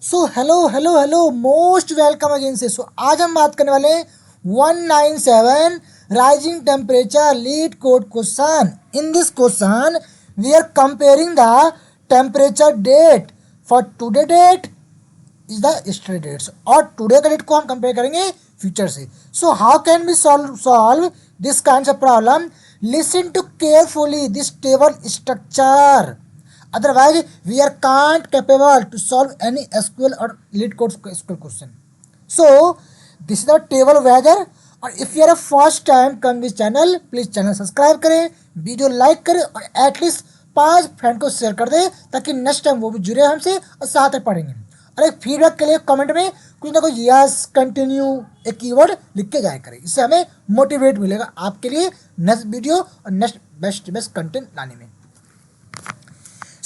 सो hello most welcome again से। आज हम बात करने वाले हैं 197 rising temperature LeetCode question. In this question we are comparing the temperature date for today date is the yesterday date, और today का डेट को हम कंपेयर करेंगे फ्यूचर से। So how can we solve this kind of problem? Listen to carefully this table structure, otherwise we are can't capable to solve any SQL or lead code SQL question. So this is the table weather, और if you are a first time come this channel, please channel subscribe करें, video like करें और at least 5 friend को share कर दें ताकि next time वो भी जुड़े हमसे और साथ में पढ़ेंगे। और एक फीडबैक के लिए कमेंट में कुछ ना कुछ यस कंटिन्यू एक कीवर्ड लिख के जाया करें, इससे हमें मोटिवेट मिलेगा आपके लिए नेक्स्ट वीडियो और नेक्स्ट बेस्ट कंटेंट लाने में।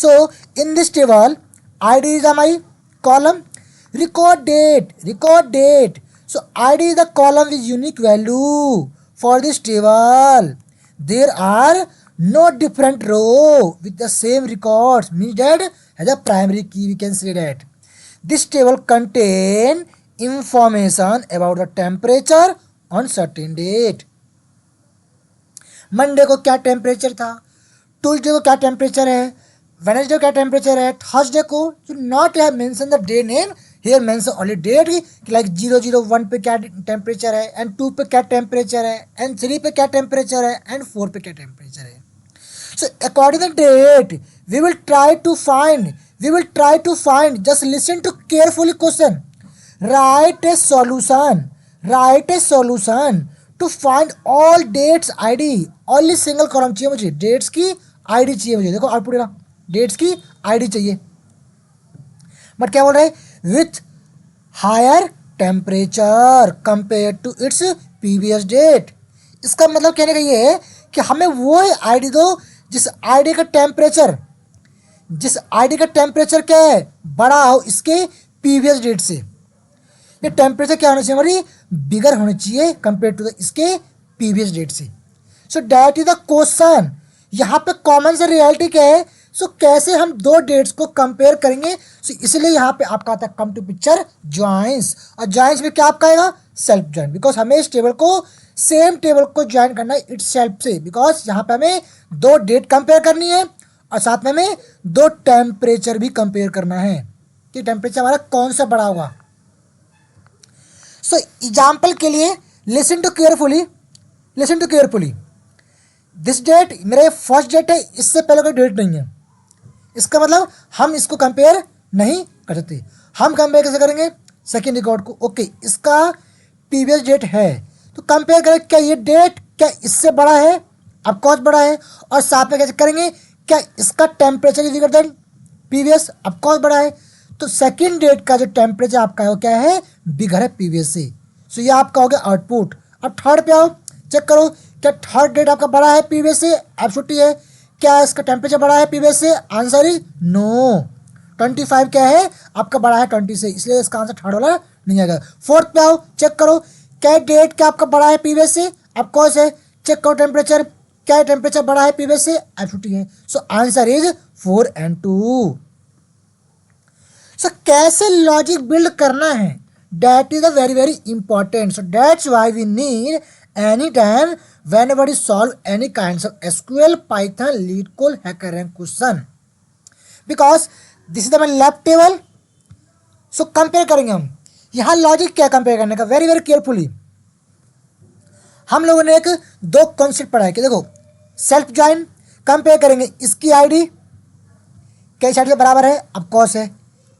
So in this table, ID is my column, record date. So ID is the column with unique value for this table. There are no different row with the same records, means that as a primary key we can say that. This table contain information about the temperature on certain date. Monday को क्या temperature था, Tuesday को क्या temperature है, Wednesday क्या temperature है, Thursday को you not have mention the day name, here mention only date कि लाइक 001 पे क्या टेम्परेचर है, एंड 2 पे क्या टेम्परेचर है, एंड 3 पे क्या टेम्परेचर है, एंड 4 पे क्या टेम्परेचर है। So according the date we will try to find just listen to carefully question, right a solution to find all dates ID. Only single column चाहिए मुझे, डेट्स की आईडी चाहिए मुझे। देखो आउटपुट ना, डेट्स की आईडी चाहिए, बट क्या बोल रहे हैं, with higher temperature compare to its previous date. इसका मतलब कहने का ये है कि हमें वो आईडी दो जिस आईडी का टेम्परेचर क्या है, बड़ा हो इसके प्रीवियस डेट से। ये टेम्परेचर क्या होना चाहिए हमारी, बिगर होनी चाहिए कंपेयर टू इसके प्रीवियस डेट से। So that is the question. यहाँ पे कॉमन से रियलिटी क्या है, सो कैसे हम दो डेट्स को कंपेयर करेंगे। सो इसलिए यहाँ पे आपका आता है कम टू पिक्चर ज्वाइंस, और ज्वाइंस में क्या आपका आएगा, सेल्फ ज्वाइन, बिकॉज हमें इस टेबल को सेम टेबल को ज्वाइन करना है इट्स सेल्फ से, बिकॉज यहाँ पे हमें दो डेट कंपेयर करनी है और साथ में हमें दो टेम्परेचर भी कंपेयर करना है कि टेम्परेचर हमारा कौन सा बड़ा होगा। सो एग्जाम्पल के लिए listen to carefully, this date मेरा फर्स्ट डेट है, इससे पहले कोई डेट नहीं है, इसका मतलब हम इसको कंपेयर नहीं कर सकते। हम कंपेयर कैसे करेंगे, सेकेंड रिकॉर्ड को, ओके इसका प्रीवियस डेट है तो कंपेयर करें क्या ये डेट क्या इससे बड़ा है, अब कौन बड़ा है, और साथ में कैसे करेंगे क्या इसका temperature is greater than previous, अब कौन बड़ा है, तो सेकेंड डेट का जो टेम्परेचर आपका है वो क्या है, बिगर है प्रीवियस से। सो ये आपका हो गया आउटपुट। अब थर्ड पे आओ, चेक करो क्या थर्ड डेट आपका बड़ा है प्रीवियस से, एब्सोल्युटली है। क्या इसका टेम्परेचर बड़ा है प्रीवियस से, आंसर इज नो। 25 क्या है आपका बड़ा है 20 से, इसलिए इसका आंसर थर्ड वाला नहीं आएगा। फोर्थ पे आओ, चेक करो क्या डेट क्या आपका बड़ा है प्रीवियस से, अब कौन से, चेक करो टेम्परेचर, क्या टेम्परेचर बड़ा है प्रीवियस से, एब्सोल्युटली है। So answer is 4 and 2। So कैसे लॉजिक बिल्ड करना है, that is a very important. So that's why we need any time whenever you solve any kinds of SQL, Python, lead code, hacker rank question, because this is the lab table. So compare करेंगे हम, यहाँ logic क्या compare करने का, very carefully. हम लोगों ने एक दो कॉन्सेप्ट पढ़ा है कि देखो सेल्फ ज्वाइन कंपेयर करेंगे, इसकी आईडी क्या इस आईडी के बराबर है, अब कॉस है,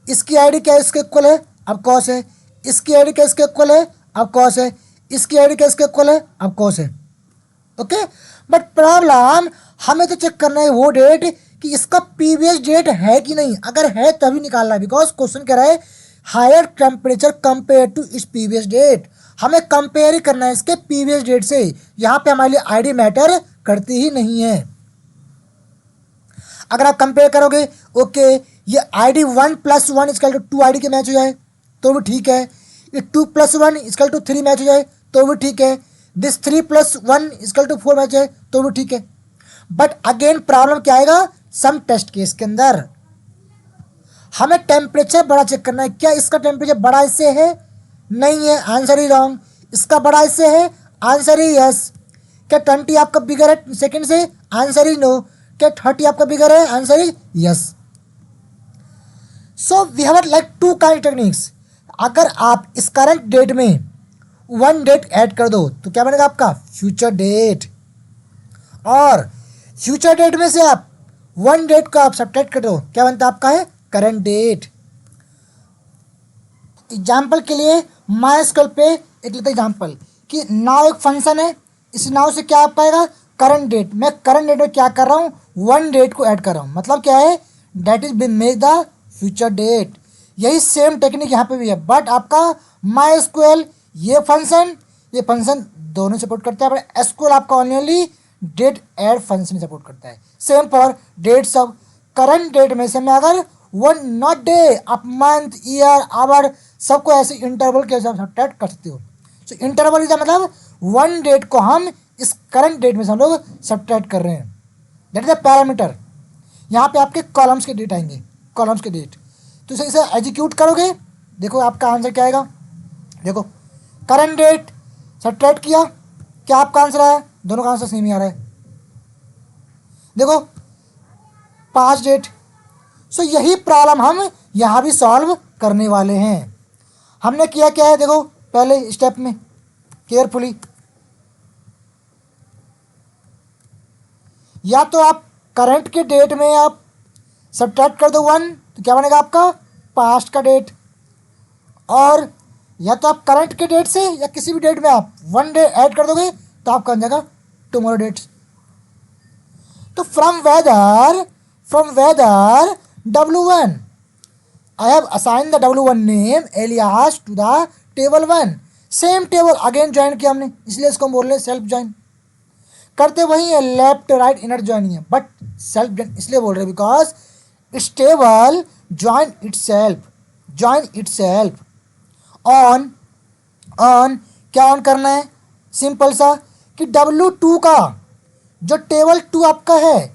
इसकी आईडी क्या इसके इक्वल है, अब कॉस है, इसकी आईडी क्या इसके इक्वल है, अब कॉस है, इसकी आईडी क्या इसके इक्वल है, अब कॉस है। ओके, बट प्रॉब्लम हमें तो चेक करना है वो डेट कि इसका प्रीवियस डेट है कि नहीं, अगर है तभी निकालना है, बिकॉज क्वेश्चन कह रहा है हायर टेम्परेचर कंपेयर टू इस प्रीवियस डेट। हमें कंपेयर ही करना है इसके प्रीवियस डेट से, यहाँ पे हमारे लिए आईडी मैटर करती ही नहीं है। अगर आप कंपेयर करोगे, ओके ये आईडी 1 + 1 इक्वल टू 2 आईडी के मैच हो जाए तो भी ठीक है, ये 2 + 1 इक्वल टू 3 मैच हो जाए तो भी ठीक है, दिस 3 + 1 इक्वल टू 4 मैच है तो भी ठीक है। बट अगेन प्रॉब्लम क्या आएगा, सम टेस्ट केस के अंदर हमें टेम्परेचर बड़ा चेक करना है, क्या इसका टेम्परेचर बड़ा इससे है, नहीं है, आंसर ही रॉन्ग। इसका बड़ा इससे है, आंसर ही यस। क्या 20 आपका बिगर है सेकंड से, आंसर ही नो। क्या 30 आपका बिगर है, आंसर ही yes. So we have like to kind techniques. अगर आप इस करंट डेट में वन डेट ऐड कर दो तो क्या बनेगा आपका फ्यूचर डेट, और फ्यूचर डेट में से आप वन डेट को आप सब्ट्रैक्ट कर दो, क्या बनता है आपका है करंट डेट। एग्जाम्पल के लिए माई स्कूल पे एक लेते एग्जाम्पल कि नाउ एक फंक्शन है, इस नाउ से क्या आप पाएगा करंट डेट। मैं करंट डेट में क्या कर रहा हूँ, वन डेट को ऐड कर रहा हूँ, मतलब क्या है date is make the future date. यही सेम टेक्निक यहाँ पे भी है, बट आपका माई स्क्वेल ये फंक्शन दोनों सपोर्ट करता है, बट एसक्यूएल आपका only date add function support करता है। Same for date sub, current date में से मैं अगर वन नॉट डे आप मंथ ईयर आवर सबको ऐसे इंटरवल के हिसाब से सब्ट्रैक्ट कर सकते हो। सो इंटरवल का मतलब वन डेट को हम इस करंट डेट में से हम लोग सब्ट्रैक्ट कर रहे हैं, दैट इज द पैरामीटर। यहाँ पे आपके कॉलम्स के डेट आएंगे, कॉलम्स के डेट, तो इसे एग्जीक्यूट करोगे, देखो आपका आंसर क्या आएगा। देखो करंट डेट सब्ट्रैक्ट किया, क्या आपका आंसर आया, दोनों का आंसर सेम ही आ रहा है। देखो पास्ट डेट। सो यही प्रॉब्लम हम यहाँ भी सॉल्व करने वाले हैं। हमने किया क्या है, देखो पहले स्टेप में केयरफुली, या तो आप करंट के डेट में आप सब्ट्रैक्ट कर दो वन, तो क्या बनेगा आपका पास्ट का डेट, और या तो आप करंट के डेट से या किसी भी डेट में आप वन डे ऐड कर दोगे तो आपका बन जाएगा टुमारो डेट। तो from weather W1 I have assigned the W1 name alias to the table 1। Same table again join किया हमने, इसलिए इसको हम बोल रहे हैं सेल्फ ज्वाइन। करते वही है, लेफ्ट राइट इनर ज्वाइन ही है, बट सेल्फ ज्वाइन इसलिए बोल रहे हैं because it's table join itself on क्या ऑन करना है, सिंपल सा कि W2 का जो टेबल 2 आपका है,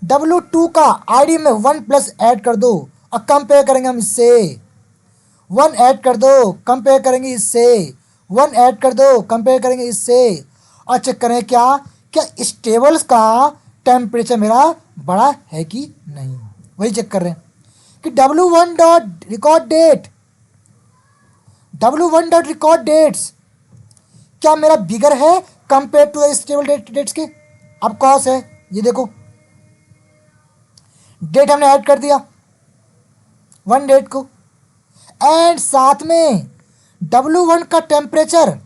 W2 का आईडी में 1 प्लस ऐड कर दो और कंपेयर करेंगे हम इससे। 1 ऐड कर दो, कंपेयर करेंगे इससे, 1 ऐड कर दो, कंपेयर करेंगे इससे, और चेक करें क्या इस टेबल्स का टेम्परेचर मेरा बड़ा है कि नहीं, वही चेक कर रहे हैं कि W1 डॉट रिकॉर्ड डेट्स क्या मेरा बिगर है कंपेयर टू इस टेबल डेट्स के। अब कॉस है, ये देखो डेट हमने ऐड कर दिया वन डेट को, एंड साथ में W1 का temperature,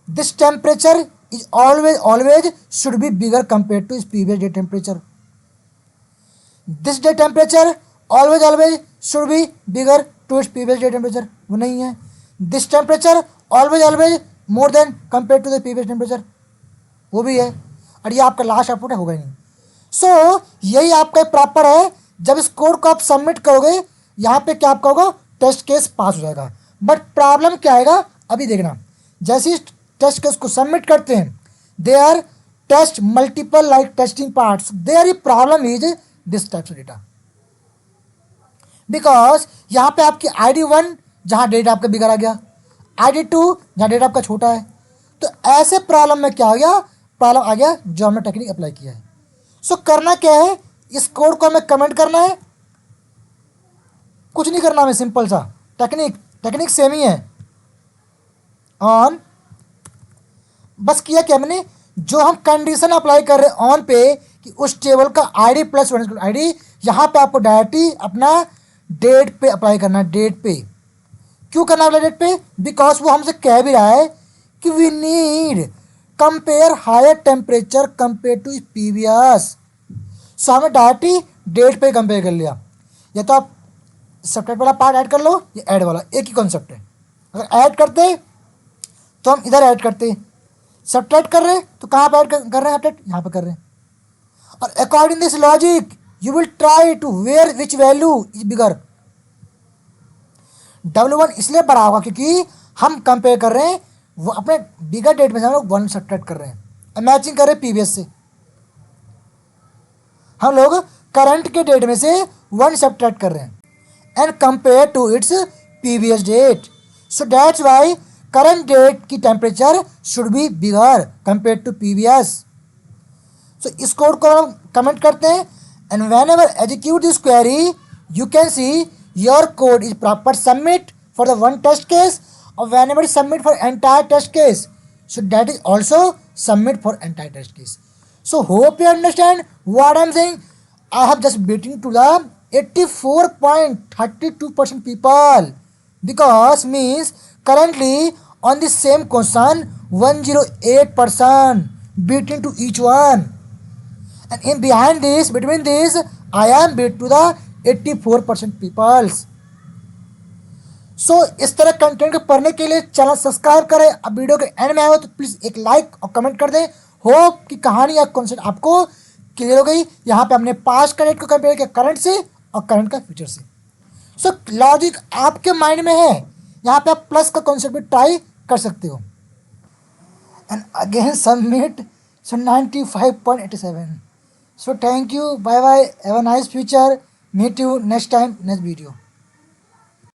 this temperature is always should be bigger compare to इस previous day temperature. This day temperature always should be bigger to इस प्रीवियस डे टेम्परेचर, वो नहीं है। This temperature always more than compare to the previous temperature, वो भी है। और ये आपका लास्ट आउटपुट है, होगा ही नहीं। सो यही आपका प्रॉपर है। जब इस कोड को आप सबमिट करोगे यहाँ पे क्या आपका होगा, टेस्ट केस पास हो जाएगा। बट प्रॉब्लम क्या आएगा अभी देखना, जैसे ही टेस्ट केस को सबमिट करते हैं they are test multiple like testing parts, there problem is this types of data, because यहाँ पे आपकी ID1 जहाँ डेटा आपका बिगड़ आ गया, ID2 जहाँ डेटा आपका छोटा है, तो ऐसे प्रॉब्लम में क्या हो गया, प्रॉब्लम आ गया जो हमने टेक्निक अप्लाई किया है। सो करना क्या है, इस कोड को हमें कमेंट करना है, कुछ नहीं करना हमें, सिंपल सा टेक्निक सेम ही है। ऑन बस किया क्या हमने, जो हम कंडीशन अप्लाई कर रहे हैं ऑन पे कि उस टेबल का ID प्लस वन ID, यहाँ पे आपको डायरेक्टली अपना डेट पे अप्लाई करना है। डेट पे क्यों करना है डेट पे, बिकॉज वो हमसे कह भी रहा है कि we need compare higher temperature compare to previous. So हमें डायरेक्टली डेट पे कंपेयर कर लिया, या तो आप सब्ट्रैक्ट वाला पार्ट ऐड कर लो, ये ऐड वाला एक ही कॉन्सेप्ट है। अगर ऐड करते तो हम इधर ऐड करते, सब्ट्रैक्ट कर रहे हैं तो कहाँ पर ऐड कर रहे हैं, अपडेट यहाँ पे कर रहे हैं। और according this logic you will try to where which value is bigger. W1 इसलिए बड़ा होगा क्योंकि हम कंपेयर कर रहे हैं वो अपने बिगर डेट में से हम लोग 1 सब्ट्रैक्ट कर रहे हैं, मैचिंग कर रहे हैं प्रीवियस से। हम लोग करंट के डेट में से 1 सब्ट्रैक्ट कर रहे हैं and compare to its previous date. So that's why current date की temperature should be bigger compare to previous. So इस कोड को हम कमेंट करते हैं and whenever execute this query you can see your code is proper submit for the one test case और whenever submit for entire test case so that is also submit for entire test case. So hope you understand what I'm saying. I have just beaten to the 84.32% people because means currently on the same question 108% beaten to each one, and in behind this between this I am beat to the 84% peoples. सो इस तरह content को पढ़ने के लिए channel subscribe करें. अब video के and में आए हो तो प्लीज़ एक लाइक और कमेंट कर दें. होप कि कहानी या कॉन्सेप्ट आपको क्लियर हो गई. यहाँ पे हमने पास्ट का डेट को कंपेयर किया करंट से और करंट का फ्यूचर से. सो लॉजिक आपके माइंड में है. यहाँ पे आप प्लस का कॉन्सेप्ट भी ट्राई कर सकते हो. And again submit. So 95.87. So thank you. Bye bye. Have a nice future. Meet you next time next video.